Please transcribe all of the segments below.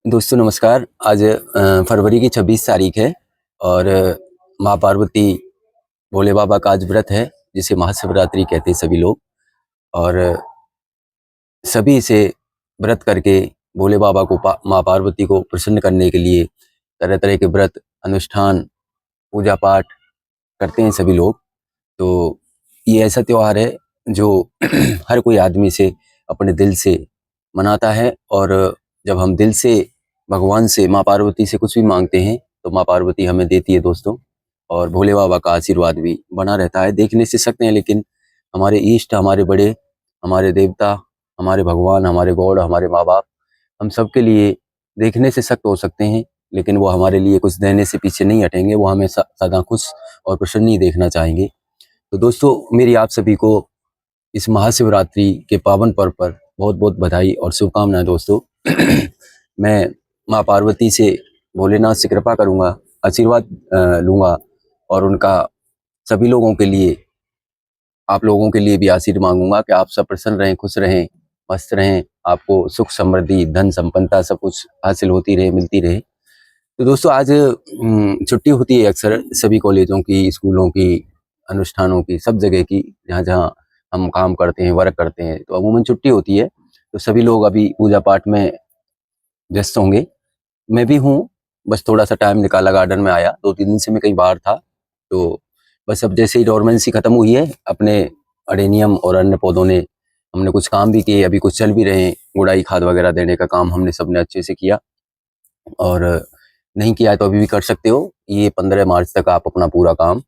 दोस्तों नमस्कार। आज फरवरी की 26 तारीख है और माँ पार्वती भोले बाबा का आज व्रत है, जिसे महाशिवरात्रि कहते हैं सभी लोग। और सभी इसे व्रत करके भोले बाबा को माँ पार्वती को प्रसन्न करने के लिए तरह तरह के व्रत, अनुष्ठान, पूजा पाठ करते हैं सभी लोग। तो ये ऐसा त्योहार है जो हर कोई आदमी से अपने दिल से मनाता है। और जब हम दिल से भगवान से, माँ पार्वती से कुछ भी मांगते हैं तो माँ पार्वती हमें देती है दोस्तों। और भोले बाबा का आशीर्वाद भी बना रहता है। देखने से सकते हैं, लेकिन हमारे इष्ट, हमारे बड़े, हमारे देवता, हमारे भगवान, हमारे गॉड, हमारे माँ बाप, हम सबके लिए देखने से सख्त हो सकते हैं, लेकिन वो हमारे लिए कुछ देने से पीछे नहीं हटेंगे। वो हमें सदा खुश और प्रसन्न ही देखना चाहेंगे। तो दोस्तों, मेरी आप सभी को इस महाशिवरात्रि के पावन पर्व पर बहुत बहुत बधाई और शुभकामनाएं दोस्तों। मैं माँ पार्वती से, भोलेनाथ से कृपा करूंगा, आशीर्वाद लूंगा और उनका सभी लोगों के लिए, आप लोगों के लिए भी आशीर्वाद मांगूंगा कि आप सब प्रसन्न रहें, खुश रहें, मस्त रहें, आपको सुख समृद्धि, धन संपन्नता सब कुछ हासिल होती रहे, मिलती रहे। तो दोस्तों, आज छुट्टी होती है अक्सर सभी कॉलेजों की, स्कूलों की, अनुष्ठानों की, सब जगह की, जहाँ जहाँ हम काम करते हैं, वर्क करते हैं, तो अमूमन छुट्टी होती है। तो सभी लोग अभी पूजा पाठ में व्यस्त होंगे। मैं भी हूँ, बस थोड़ा सा टाइम निकाला, गार्डन में आया। 2-3 दिन से मैं कहीं बाहर था। तो बस अब जैसे ही डोरमेंसी खत्म हुई है, अपने अडेनियम और अन्य पौधों ने, हमने कुछ काम भी किए, अभी कुछ चल भी रहे हैं। गुड़ाई खाद वगैरह देने का काम हमने सबने अच्छे से किया, और नहीं किया है तो अभी भी कर सकते हो। ये 15 मार्च तक आप अपना पूरा काम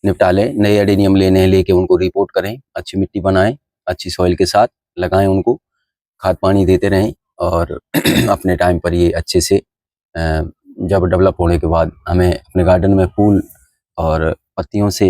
निपटा लें। नए एडेनियम लेने हैं, लेके उनको रिपोर्ट करें, अच्छी मिट्टी बनाएं, अच्छी सॉइल के साथ लगाएं उनको, खाद पानी देते रहें। और अपने टाइम पर ये अच्छे से जब डेवलप होने के बाद हमें अपने गार्डन में फूल और पत्तियों से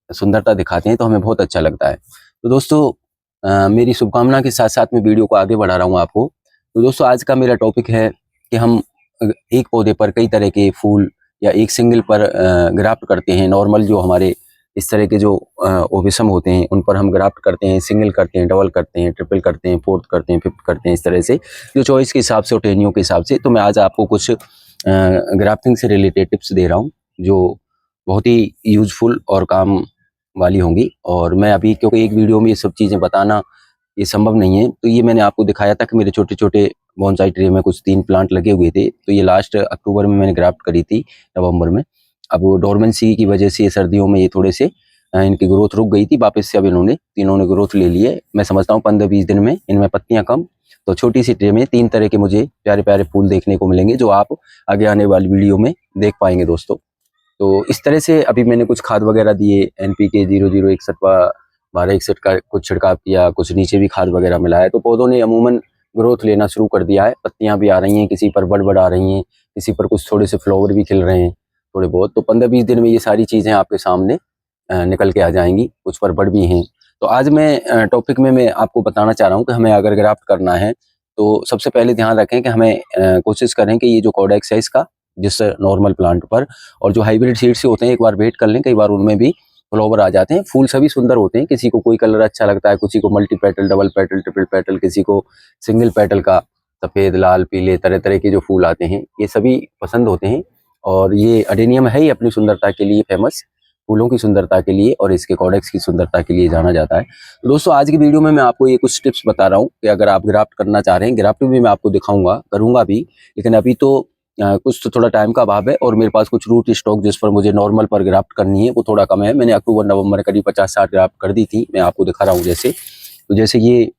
सुंदरता दिखाते हैं, तो हमें बहुत अच्छा लगता है। तो दोस्तों, मेरी शुभकामना के साथ साथ मैं वीडियो को आगे बढ़ा रहा हूँ आपको। तो दोस्तों, आज का मेरा टॉपिक है कि हम एक पौधे पर कई तरह के फूल या एक सिंगल पर ग्राफ्ट करते हैं। नॉर्मल जो हमारे इस तरह के जो ओविसम होते हैं, उन पर हम ग्राफ्ट करते हैं, सिंगल करते हैं, डबल करते हैं, ट्रिपल करते हैं, फोर्थ करते हैं, फिफ्थ करते हैं, इस तरह से जो चॉइस के हिसाब से और टहनियों के हिसाब से। तो मैं आज आपको कुछ ग्राफ्टिंग से रिलेटेड टिप्स दे रहा हूँ, जो बहुत ही यूजफुल और काम वाली होंगी। और मैं अभी, क्योंकि एक वीडियो में ये सब चीज़ें बताना ये संभव नहीं है, तो ये मैंने आपको दिखाया था कि मेरे छोटे छोटे बॉन्साई ट्रे में कुछ 3 प्लांट लगे हुए थे। तो ये लास्ट अक्टूबर में मैंने ग्राफ्ट करी थी, नवंबर में। अब वो डोरमेंसी की वजह से सर्दियों में ये थोड़े से इनकी ग्रोथ रुक गई थी। वापस से अब इन्होंने तीनों ने ग्रोथ ले ली है। मैं समझता हूँ 15-20 दिन में इनमें पत्तियां कम। तो छोटी सी ट्रे में 3 तरह के मुझे प्यारे प्यारे फूल देखने को मिलेंगे, जो आप आगे आने वाली वीडियो में देख पाएंगे दोस्तों। तो इस तरह से अभी मैंने कुछ खाद वगैरह दिए, NPK 0061 व 1261 का कुछ छिड़काव किया, कुछ नीचे भी खाद वगैरह मिलाया। तो पौधों ने अमूमन ग्रोथ लेना शुरू कर दिया है। पत्तियां भी आ रही हैं, किसी पर बड़ आ रही हैं, किसी पर कुछ थोड़े से फ्लावर भी खिल रहे हैं थोड़े बहुत। तो 15-20 दिन में ये सारी चीज़ें आपके सामने निकल के आ जाएंगी, कुछ पर बड़ भी हैं। तो आज मैं टॉपिक में मैं आपको बताना चाह रहा हूँ कि हमें अगर ग्राफ्ट करना है तो सबसे पहले ध्यान रखें कि हमें कोशिश करें कि ये जो कॉडेक्स है इसका, जिस नॉर्मल प्लांट पर, और जो हाइब्रिड सीड से होते हैं, एक बार वेट कर लें, कई बार उनमें भी फ्लावर आ जाते हैं। फूल सभी सुंदर होते हैं, किसी को कोई कलर अच्छा लगता है, किसी को multi petal, double petal, triple petal, किसी को सिंगल पेटल का सफ़ेद, लाल, पीले तरह तरह के जो फूल आते हैं, ये सभी पसंद होते हैं। और ये अडेनियम है ही अपनी सुंदरता के लिए फेमस, फूलों की सुंदरता के लिए और इसके कॉडेक्स की सुंदरता के लिए जाना जाता है। तो दोस्तों, आज की वीडियो में मैं आपको ये कुछ टिप्स बता रहा हूँ कि अगर आप ग्राफ्ट करना चाह रहे हैं, ग्राफ्टिंग भी मैं आपको दिखाऊंगा, करूंगा भी, लेकिन अभी तो कुछ तो थोड़ा टाइम का अभाव है, और मेरे पास कुछ रूट स्टॉक जिस पर मुझे नॉर्मल पर ग्राफ्ट करनी है वो थोड़ा कम है। मैंने अक्टूबर नवंबर करीब 50-60 ग्राफ्ट कर दी थी। मैं आपको दिखा रहा हूँ। जैसे ये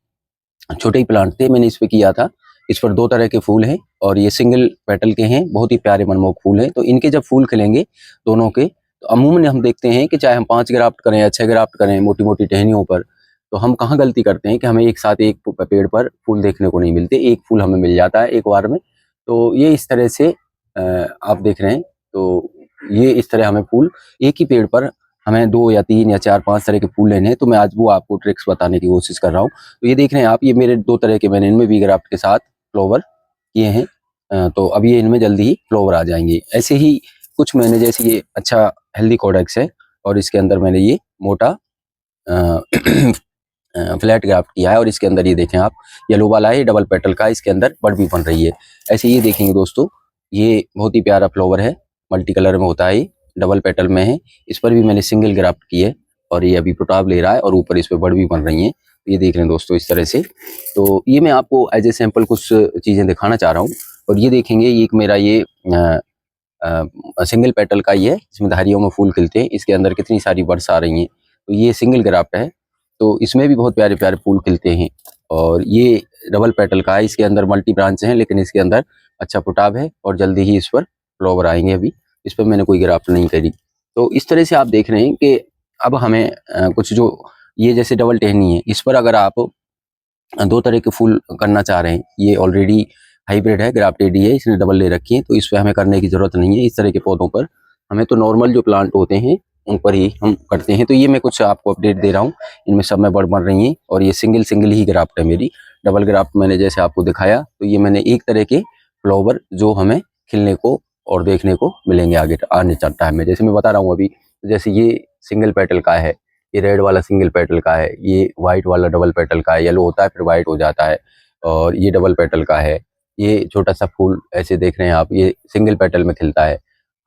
छोटे ही प्लांट थे, मैंने इस पे किया था। इस पर 2 तरह के फूल हैं और ये सिंगल पेटल के हैं, बहुत ही प्यारे मनमोहक फूल हैं। तो इनके जब फूल खिलेंगे दोनों के, तो अमूमन हम देखते हैं कि चाहे हम 5 ग्राफ्ट करें या 6 ग्राफ्ट करें मोटी मोटी टहनियों पर, तो हम कहाँ गलती करते हैं कि हमें एक साथ एक पेड़ पर फूल देखने को नहीं मिलते। एक फूल हमें मिल जाता है एक बार में। तो ये इस तरह से आप देख रहे हैं। तो ये इस तरह हमें फूल एक ही पेड़ पर, हमें 2 या 3 या 4-5 तरह के फूल लेने हैं। तो मैं आज वो आपको ट्रिक्स बताने की कोशिश कर रहा हूँ। तो ये देख रहे हैं आप, ये मेरे 2 तरह के मैंने इनमें वी ग्राफ्ट के साथ फ्लावर किए हैं। तो अब ये इनमें जल्दी ही फ्लावर आ जाएंगे। ऐसे ही कुछ मैंने, जैसे ये अच्छा हेल्दी कॉडेक्स है और इसके अंदर मैंने ये मोटा फ्लैट ग्राफ्ट किया है। और इसके अंदर ये देखें आप, येलो वाला है, डबल पेटल का, इसके अंदर बड भी बन रही है। ऐसे ये देखेंगे दोस्तों, ये बहुत ही प्यारा फ्लावर है, मल्टी कलर में होता है, डबल पेटल में है। इस पर भी मैंने सिंगल ग्राफ्ट की है और ये अभी फुटाव ले रहा है और ऊपर इस पर बड भी बन रही हैं। ये देख रहे हैं दोस्तों इस तरह से। तो ये मैं आपको एज ए सैंपल कुछ चीज़ें दिखाना चाह रहा हूँ। और ये देखेंगे, ये एक मेरा ये सिंगल पेटल का ही है, इसमें धारियों में फूल खिलते हैं। इसके अंदर कितनी सारी बर्ड्स आ रही हैं। तो ये सिंगल ग्राफ्ट है, तो इसमें भी बहुत प्यारे प्यारे फूल खिलते हैं। और ये डबल पेटल का है, इसके अंदर मल्टी ब्रांच हैं, लेकिन इसके अंदर अच्छा फुटाव है और जल्दी ही इस पर फ्लावर आएंगे। अभी इस पर मैंने कोई ग्राफ्ट नहीं करी। तो इस तरह से आप देख रहे हैं कि अब हमें कुछ जो ये जैसे डबल टहनी है, इस पर अगर आप दो तरह के फूल करना चाह रहे हैं, ये ऑलरेडी हाइब्रिड है, ग्राफ्टेड ही है, इसने डबल ले रखी है, तो इस पर हमें करने की ज़रूरत नहीं है। इस तरह के पौधों पर हमें तो नॉर्मल जो प्लांट होते हैं उन पर ही हम करते हैं। तो ये मैं कुछ आपको अपडेट दे रहा हूँ, इनमें सब में बड़ बन रही हैं। और ये सिंगल सिंगल ही ग्राफ्ट है मेरी। डबल ग्राफ्ट मैंने जैसे आपको दिखाया, तो ये मैंने एक तरह के फ्लावर जो हमें खिलने को और देखने को मिलेंगे आगे आने टाइम में। जैसे मैं बता रहा हूँ अभी, जैसे ये सिंगल पेटल का है, ये रेड वाला सिंगल पेटल का है, ये वाइट वाला डबल पेटल का है, येलो होता है फिर वाइट हो जाता है, और ये डबल पेटल का है। ये छोटा सा फूल ऐसे देख रहे हैं आप, ये सिंगल पेटल में खिलता है,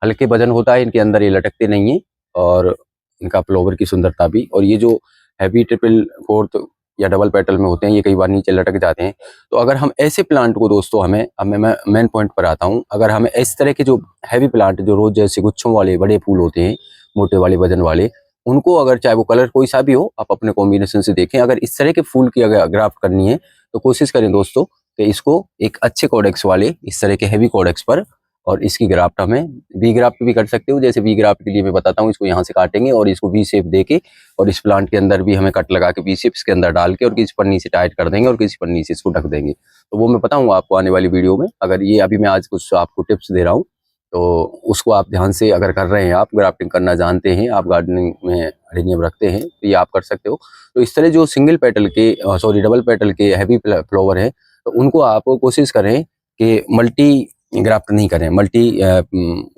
हल्के वजन होता है इनके अंदर, ये लटकते नहीं है। और इनका फ्लावर की सुंदरता भी, और ये जो हैवी ट्रिपल फोर्थ या डबल पेटल में होते हैं, ये कई बार नीचे लटक जाते हैं। तो अगर हम ऐसे प्लांट को दोस्तों, हमें अब मैं मेन पॉइंट पर आता हूँ, अगर हमें इस तरह के जो हैवी प्लांट जो रोज जैसे गुच्छों वाले बड़े फूल होते हैं, मोटे वाले वजन वाले, उनको अगर चाहे वो कलर कोई सा भी हो, आप अपने कॉम्बिनेशन से देखें। अगर इस तरह के फूल की अगर ग्राफ्ट करनी है तो कोशिश करें दोस्तों कि इसको एक अच्छे कोडेक्स वाले, इस तरह के हैवी कोडेक्स पर, और इसकी ग्राफ्ट हमें वी ग्राफ्ट भी कर सकते हो। जैसे वी ग्राफ्ट के लिए मैं बताता हूँ, इसको यहाँ से काटेंगे और इसको वी शेप देके, और इस प्लांट के अंदर भी हमें कट लगा के वी शेप इसके अंदर डाल के, और किसी पन्नी से टाइट कर देंगे और किसी पन्नी से इसको ढक देंगे। तो वो मैं बताऊँगा आपको आने वाली वीडियो में। अगर ये अभी मैं आज कुछ आपको टिप्स दे रहा हूँ, तो उसको आप ध्यान से अगर कर रहे हैं, आप ग्राफ्टिंग करना जानते हैं, आप गार्डनिंग में अडेनियम रखते हैं, तो ये आप कर सकते हो। तो इस तरह जो सिंगल पेटल के सॉरी डबल पेटल के हैवी फ्लावर है, तो उनको आप कोशिश करें कि मल्टी ग्राफ्ट नहीं करें, मल्टी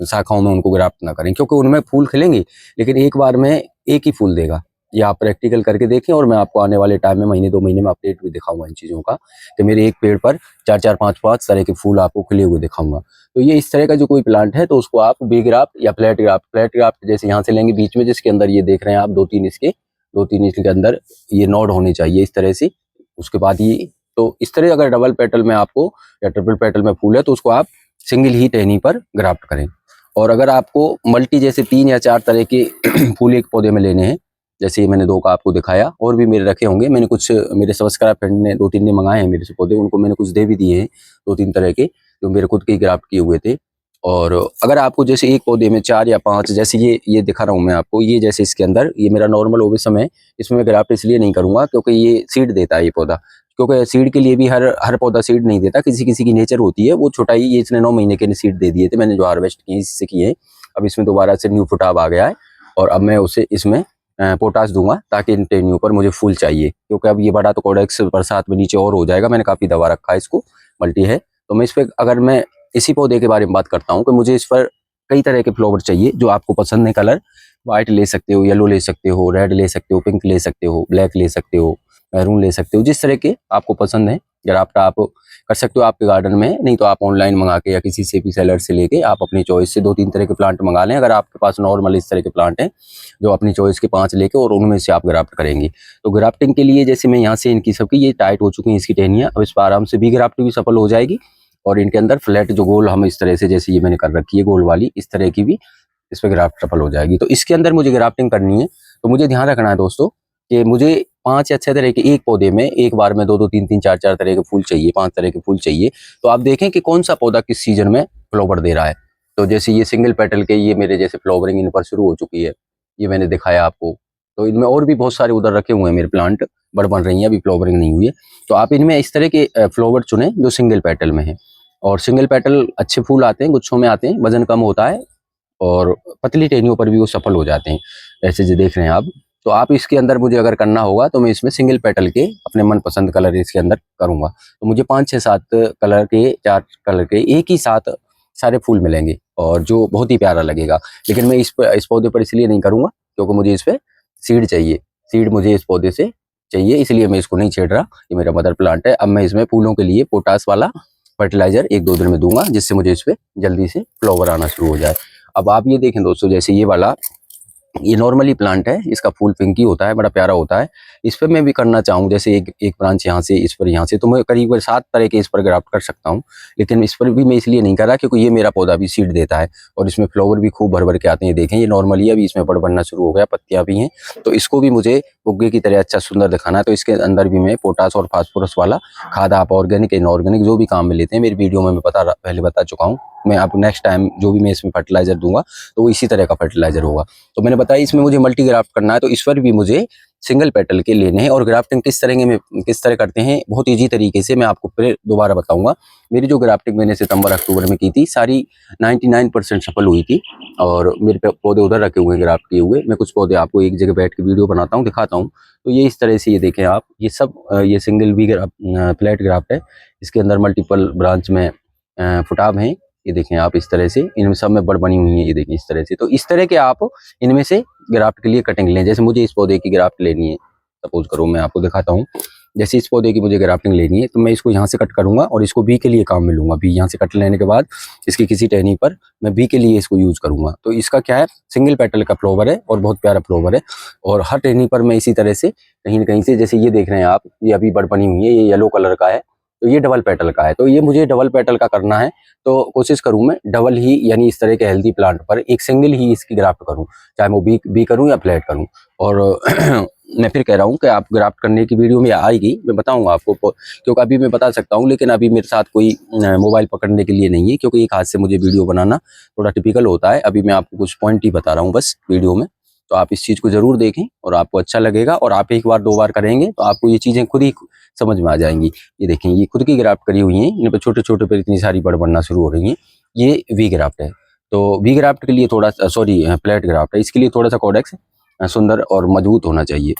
शाखाओं में उनको ग्राफ्ट ना करें, क्योंकि उनमें फूल खिलेंगे लेकिन एक बार में एक ही फूल देगा। ये आप प्रैक्टिकल करके देखें, और मैं आपको आने वाले टाइम में महीने 2 महीने में अपडेट भी दिखाऊंगा इन चीज़ों का, कि मेरे एक पेड़ पर 4-4 5-5 तरह के फूल आपको खिले हुए दिखाऊंगा। तो ये इस तरह का जो कोई प्लांट है, तो उसको आप बी ग्राफ्ट या फ्लैट ग्राफ्ट जैसे यहाँ से लेंगे बीच में, जिसके अंदर ये देख रहे हैं आप 2-3 इसके अंदर ये नोड होने चाहिए इस तरह से। उसके बाद ये, तो इस तरह अगर डबल पेटल में आपको या ट्रिपल पेटल में फूल है, तो उसको आप सिंगल ही टहनी पर ग्राफ्ट करें। और अगर आपको मल्टी जैसे 3 या 4 तरह के फूल एक पौधे में लेने हैं, जैसे ये मैंने 2 का आपको दिखाया, और भी मेरे रखे होंगे, मैंने कुछ मेरे सब्सक्राइब फ्रेंड ने 2-3 ने मंगाए हैं मेरे से पौधे, उनको मैंने कुछ दे भी दिए हैं 2-3 तरह के, जो मेरे खुद के ग्राफ्ट किए हुए थे। और अगर आपको जैसे एक पौधे में 4 या 5, जैसे ये दिखा रहा हूँ मैं आपको, ये जैसे इसके अंदर ये मेरा नॉर्मल ओविसम है, इसमें मैं ग्राफ्ट इसलिए नहीं करूँगा क्योंकि ये सीड देता है ये पौधा, क्योंकि सीड के लिए भी हर पौधा सीड नहीं देता, किसी किसी की नेचर होती है वो छोटा ही। ये इसने 9 महीने के सीड दे दिए थे, मैंने जो हार्वेस्ट किए इससे किए। अब इसमें दोबारा से न्यू फुटाव आ गया है, और अब मैं उसे इसमें पोटास दूंगा, ताकि इन टहनियों पर मुझे फूल चाहिए, क्योंकि अब ये बड़ा तो कोडेक्स बरसात में नीचे और हो जाएगा। मैंने काफ़ी दवा रखा है इसको, मल्टी है। तो मैं इस पर, अगर मैं इसी पौधे के बारे में बात करता हूँ कि मुझे इस पर कई तरह के फ्लावर चाहिए, जो आपको पसंद है कलर, व्हाइट ले सकते हो, येलो ले सकते हो, रेड ले सकते हो, पिंक ले सकते हो, ब्लैक ले सकते हो, मैरून ले सकते हो, जिस तरह के आपको पसंद है ग्राफ्ट आप कर सकते हो आपके गार्डन में। नहीं तो आप ऑनलाइन मंगा के या किसी से भी सेलर से लेके आप अपनी चॉइस से 2-3 तरह के प्लांट मंगा लें। अगर आपके पास नॉर्मल इस तरह के प्लांट हैं, जो अपनी चॉइस के 5 लेके और उनमें से आप ग्राफ्ट करेंगे। तो ग्राफ्टिंग के लिए जैसे मैं यहाँ से इनकी सबकी ये टाइट हो चुकी हैं इसकी टहनियाँ, अब इस पर आराम से भी ग्राफ्ट भी सफल हो जाएगी। और इनके अंदर फ्लैट जो गोल हम इस तरह से, जैसे ये मैंने कर रखी है गोल वाली, इस तरह की भी इस पर ग्राफ्ट सफल हो जाएगी। तो इसके अंदर मुझे ग्राफ्टिंग करनी है, तो मुझे ध्यान रखना है दोस्तों कि मुझे 5 या 6 तरह के एक पौधे में एक बार में 2-2 3-3 4-4 तरह के फूल चाहिए, 5 तरह के फूल चाहिए। तो आप देखें कि कौन सा पौधा किस सीजन में फ्लावर दे रहा है। तो जैसे ये सिंगल पेटल के, ये मेरे जैसे फ्लावरिंग इन पर शुरू हो चुकी है, ये मैंने दिखाया आपको। तो इनमें और भी बहुत सारे उधर रखे हुए हैं मेरे प्लांट, बड़ बन रही हैं, अभी फ्लावरिंग नहीं हुई है। तो आप इनमें इस तरह के फ्लावर चुनें जो सिंगल पेटल में है। और सिंगल पेटल अच्छे फूल आते हैं, गुच्छों में आते हैं, वजन कम होता है, और पतली टहनियों पर भी वो सफल हो जाते हैं, ऐसे जो देख रहे हैं आप। तो आप इसके अंदर मुझे अगर करना होगा, तो मैं इसमें सिंगल पेटल के अपने मनपसंद कलर इसके अंदर करूंगा। तो मुझे 5-6-7 कलर के, 4 कलर के एक ही साथ सारे फूल मिलेंगे, और जो बहुत ही प्यारा लगेगा। लेकिन मैं इस पौधे पर इसलिए नहीं करूंगा क्योंकि मुझे इस पर सीड चाहिए, सीड मुझे इस पौधे से चाहिए, इसलिए मैं इसको नहीं छेड़ रहा। ये मेरा मदर प्लांट है। अब मैं इसमें फूलों के लिए पोटास वाला फर्टिलाइजर 1-2 दिन में दूंगा, जिससे मुझे इस पे जल्दी से फ्लावर आना शुरू हो जाए। अब आप ये देखें दोस्तों, जैसे ये वाला, ये नॉर्मली प्लांट है, इसका फूल पिंकी होता है, बड़ा प्यारा होता है। इस पे मैं भी करना चाहूँ, जैसे एक एक ब्रांच यहाँ से, इस पर यहाँ से, तो मैं करीब 7 तरह के इस पर ग्राफ्ट कर सकता हूँ। लेकिन इस पर भी मैं इसलिए नहीं कर रहा क्योंकि ये मेरा पौधा भी सीड देता है और इसमें फ्लावर भी खूब भर भर के आते हैं। देखें, ये नॉर्मली अभी इसमें बड़ बनना शुरू हो गया, पत्तियां भी हैं। तो इसको भी मुझे बुग्गे की तरह अच्छा सुंदर दिखाना है, तो इसके अंदर भी मैं पोटास और फास्फोरस वाला खाद, आप ऑर्गेनिक इनऑर्गेनिक जो भी काम में लेते हैं, मेरी वीडियो में मैं पहले बता चुका हूँ। मैं अब नेक्स्ट टाइम जो भी मैं इसमें फर्टिलाइजर दूंगा तो वो इसी तरह का फर्टिलाइजर होगा। तो मैंने बताया इसमें मुझे मल्टी ग्राफ्ट करना है, तो इस पर भी मुझे सिंगल पेटल के लेने हैं। और ग्राफ्टिंग किस तरह करते हैं, बहुत ईजी तरीके से मैं आपको फिर दोबारा बताऊंगा। मेरी जो ग्राफ्टिंग मैंने सितंबर अक्टूबर में की थी, सारी 99% सफल हुई थी। और मेरे पौधे उधर रखे हुए हैं ग्राफ्ट किए हुए। मैं कुछ पौधे आपको एक जगह बैठ के वीडियो बनाता हूँ, दिखाता हूँ। तो ये इस तरह से, ये देखें आप, ये सब ये सिंगल वी फ्लैट ग्राफ्ट है। इसके अंदर मल्टीपल ब्रांच में फुटाव हैं। ये देखें आप, इस तरह से इनमें सब में बड़ बनी हुई है। ये देखें इस तरह से। तो इस तरह के आप इनमें से ग्राफ्ट के लिए कटिंग लें। जैसे मुझे इस पौधे की ग्राफ्ट लेनी है, सपोज करो, मैं आपको दिखाता हूँ। जैसे इस पौधे की मुझे ग्राफ्टिंग लेनी है, तो मैं इसको यहाँ से कट करूंगा और इसको बी के लिए काम में लूंगा। बी यहाँ से कट लेने के बाद इसकी किसी टहनी पर मैं बी के लिए इसको यूज करूंगा। तो इसका क्या है, सिंगल पेटल का फ्लावर है और बहुत प्यारा फ्लावर है। और हर टहनी पर मैं इसी तरह से कहीं न कहीं से, जैसे ये देख रहे हैं आप, ये अभी बड़ बनी हुई है, ये येलो कलर का है, तो ये डबल पेटल का है। तो ये मुझे डबल पेटल का करना है, तो कोशिश करूं मैं डबल ही, यानी इस तरह के हेल्दी प्लांट पर एक सिंगल ही इसकी ग्राफ्ट करूं, चाहे वो बी करूं या फ्लैट करूं। और मैं फिर कह रहा हूं कि आप ग्राफ्ट करने की वीडियो में आएगी, मैं बताऊंगा आपको, क्योंकि अभी मैं बता सकता हूं, लेकिन अभी मेरे साथ कोई मोबाइल पकड़ने के लिए नहीं है, क्योंकि एक हाथ से मुझे वीडियो बनाना थोड़ा टिपिकल होता है। अभी मैं आपको कुछ पॉइंट ही बता रहा हूँ बस वीडियो में। तो आप इस चीज़ को ज़रूर देखें और आपको अच्छा लगेगा। और आप एक बार 2 बार करेंगे तो आपको ये चीज़ें खुद ही समझ में आ जाएंगी। ये देखें, ये खुद की ग्राफ्ट करी हुई हैं, इन पर छोटे छोटे पर इतनी सारी बड़ बनना शुरू हो रही हैं। ये वी ग्राफ्ट है। तो वी ग्राफ्ट के लिए थोड़ा, सॉरी, प्लेट ग्राफ्ट है, इसके लिए थोड़ा सा कॉडेक्स सुंदर और मजबूत होना चाहिए।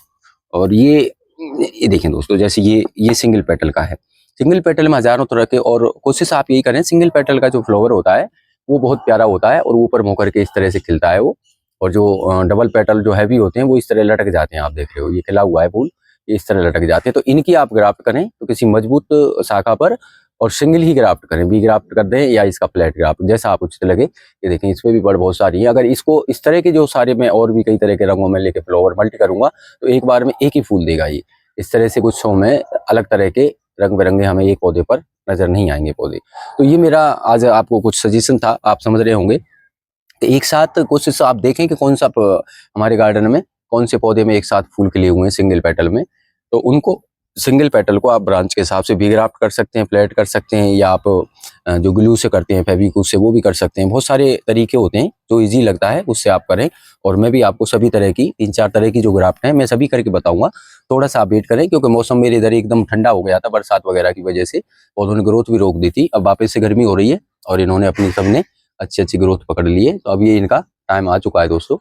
और ये देखें दोस्तों, जैसे ये सिंगल पेटल का है। सिंगल पेटल में हजारों तरह के, और कोशिश आप यही करें, सिंगल पेटल का जो फ्लावर होता है वो बहुत प्यारा होता है और ऊपर मुँह करके इस तरह से खिलता है वो। और जो डबल पेटल जो हैवी होते हैं वो इस तरह लटक जाते हैं। आप देख रहे हो, ये खिला हुआ है फूल, ये इस तरह लटक जाते हैं। तो इनकी आप ग्राफ्ट करें तो किसी मजबूत शाखा पर, और सिंगल ही ग्राफ्ट करें, वी ग्राफ्ट कर दें या इसका फ्लैट ग्राफ्ट, जैसा आप उचित लगे। ये देखें, इसमें भी बड़ बहुत सारी है। अगर इसको इस तरह के जो सारे मैं और भी कई तरह के रंगों में लेके फ्लावर मल्टी करूंगा तो एक बार में एक ही फूल देगा ये। इस तरह से कुछ में अलग तरह के रंग बिरंगे हमें एक पौधे पर नजर नहीं आएंगे पौधे। तो ये मेरा आज आपको कुछ सजेशन था, आप समझ रहे होंगे। तो एक साथ कोशिश आप देखें कि कौन सा हमारे गार्डन में कौन से पौधे में एक साथ फूल खिले हुए हैं सिंगल पेटल में। तो उनको, सिंगल पेटल को आप ब्रांच के हिसाब से भी ग्राफ्ट कर सकते हैं, फ्लैट कर सकते हैं, या आप जो ग्लू से करते हैं, फेविक्विक से, वो भी कर सकते हैं। बहुत सारे तरीके होते हैं, जो इजी लगता है उससे आप करें। और मैं भी आपको सभी तरह की 3-4 तरह की जो ग्राफ्ट है मैं सभी करके बताऊंगा। थोड़ा सा आप वेट करें, क्योंकि मौसम मेरे इधर एकदम ठंडा हो गया था बरसात वगैरह की वजह से, पौधों ने ग्रोथ भी रोक दी थी। अब वापस से गर्मी हो रही है और इन्होंने अपनी सबने अच्छी अच्छी ग्रोथ पकड़ ली है। तो अब ये इनका टाइम आ चुका है दोस्तों।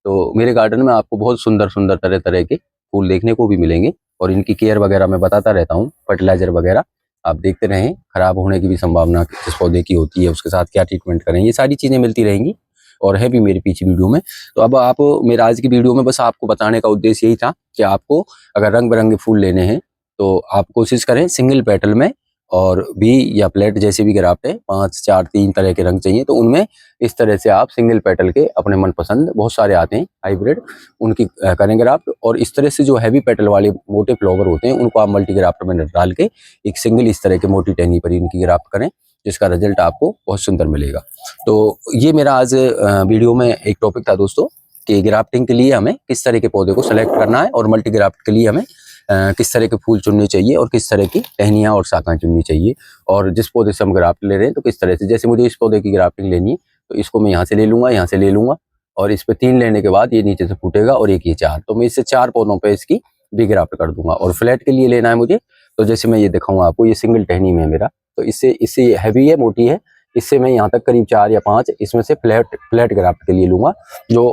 तो मेरे गार्डन में आपको बहुत सुंदर सुंदर तरह तरह के फूल देखने को भी मिलेंगे। और इनकी केयर वगैरह मैं बताता रहता हूँ, फर्टिलाइजर वगैरह आप देखते रहें, खराब होने की भी संभावना किस पौधे की होती है, उसके साथ क्या ट्रीटमेंट करें, ये सारी चीज़ें मिलती रहेंगी और है भी मेरी पीछे वीडियो में। तो अब आप, मेरा आज की वीडियो में बस आपको बताने का उद्देश्य यही था कि आपको अगर रंग बिरंगे फूल लेने हैं तो आप कोशिश करें सिंगल पेटल में, और बी या प्लेट जैसे भी ग्राफ्ट है, 5, 4, 3 तरह के रंग चाहिए तो उनमें इस तरह से आप सिंगल पेटल के अपने मनपसंद, बहुत सारे आते हैं हाइब्रिड, उनकी करें ग्राफ्ट। और इस तरह से जो हैवी पेटल वाले मोटे फ्लावर होते हैं उनको आप मल्टी ग्राफ्ट में डाल के एक सिंगल इस तरह के मोटी टहनी पर इनकी ग्राफ्ट करें, जिसका रिजल्ट आपको बहुत सुंदर मिलेगा। तो ये मेरा आज वीडियो में एक टॉपिक था दोस्तों, कि ग्राफ्टिंग के लिए हमें किस तरह के पौधे को सेलेक्ट करना है और मल्टी ग्राफ्ट के लिए हमें किस तरह के फूल चुनने चाहिए और किस तरह की टहनियाँ और शाखाएं चुननी चाहिए। और जिस पौधे से हम ग्राफ्ट ले रहे हैं तो किस तरह से, जैसे मुझे इस पौधे की ग्राफ्टिंग लेनी है तो इसको मैं यहाँ से ले लूँगा, यहाँ से ले लूँगा, और इस पे 3 लेने के बाद ये नीचे से फूटेगा, और एक ये 4, तो मैं इससे 4 पौधों पे इसकी भी ग्राफ्ट कर दूंगा। और फ्लैट के लिए लेना है मुझे, तो जैसे मैं ये दिखाऊंगा आपको, ये सिंगल टहनी में है मेरा, तो इससे हैवी है, मोटी है, इससे मैं यहाँ तक करीब 4 या 5 इसमें से फ्लैट ग्राफ्ट के लिए लूँगा। जो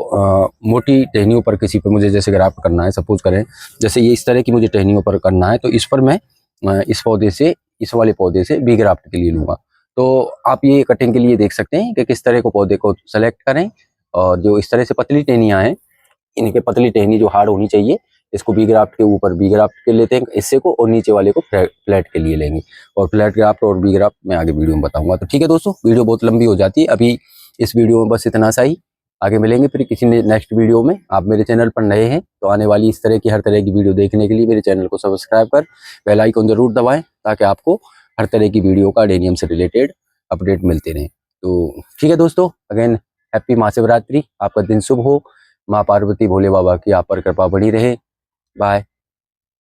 मोटी टहनियों पर किसी पर मुझे जैसे ग्राफ्ट करना है, सपोज करें जैसे ये इस तरह की मुझे टहनियों पर करना है, तो इस पर मैं इस पौधे से, इस वाले पौधे से बी ग्राफ्ट के लिए लूँगा। तो आप ये कटिंग के लिए देख सकते हैं कि किस तरह को पौधे को सेलेक्ट करें। और जो इस तरह से पतली टहनियाँ हैं, इनके पतली टहनी जो हार्ड होनी चाहिए, इसको बी ग्राफ्ट के ऊपर बी ग्राफ्ट के लेते हैं हिस्से को, और नीचे वाले को फ्लैट के लिए लेंगे। और फ्लैट ग्राफ्ट और बी ग्राफ्ट मैं आगे वीडियो में बताऊंगा। तो ठीक है दोस्तों, वीडियो बहुत लंबी हो जाती है, अभी इस वीडियो में बस इतना सा ही। आगे मिलेंगे फिर किसी नेक्स्ट वीडियो में। आप मेरे चैनल पर नए हैं तो आने वाली इस तरह की हर तरह की वीडियो देखने के लिए मेरे चैनल को सब्सक्राइब कर बेल आइकन जरूर दबाएं, ताकि आपको हर तरह की वीडियो का एडेनियम से रिलेटेड अपडेट मिलते रहें। तो ठीक है दोस्तों, अगेन हैप्पी महाशिवरात्रि, आपका दिन शुभ हो। माँ पार्वती भोले बाबा की आप पर कृपा बनी रहे। बाय।